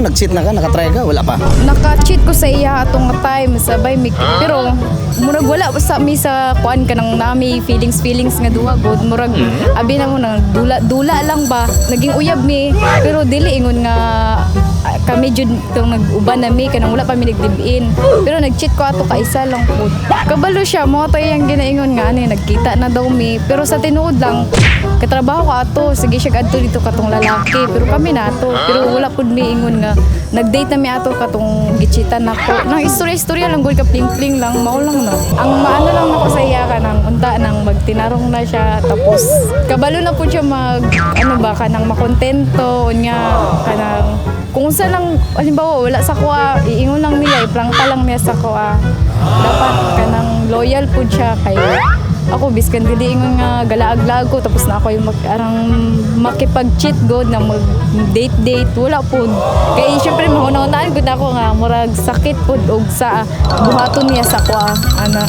Nag-cheat na ka, nakatry ka, wala pa. Naka-cheat ko sa iya atong time sabay pero murag wala sa mi sa kuan kanang nami feelings nga duha god murag abi na mo nang dula lang ba naging uyab mi pero dili ingon nga kami jud tong nag-uban na mi kanang wala pa mi nagdibin pero nag-cheat ko ato ka isa lang pud kabalo siya mo tay ang ginaingon nga ani nagkita na daw mi pero sa tinuod lang katrabaho ko ato sige siya adto dito katong lalaki pero kami na ato pero wala pud mi ingon nga nag-date na mi ato katong gichitan nako nang istorya lang gud ka pling-pling lang mao lang na ang maano lang nako sa iya kanang unta nang magtinarong na siya tapos kabalo na pud siya mag ano ba kanang makontento unya kanang kung sa lang halimbawa wala sa kuha iingon lang nila iprangka lang niya sa kuha dapat kanang loyal pud siya kay ako biskan dili ingon nga galaag-laag ko tapos na ako yung arang makipag-cheat god na mag date wala pud kay syempre mahuna-hunaan gud ako nga murag sakit pud og sa buhaton niya sa kuha ana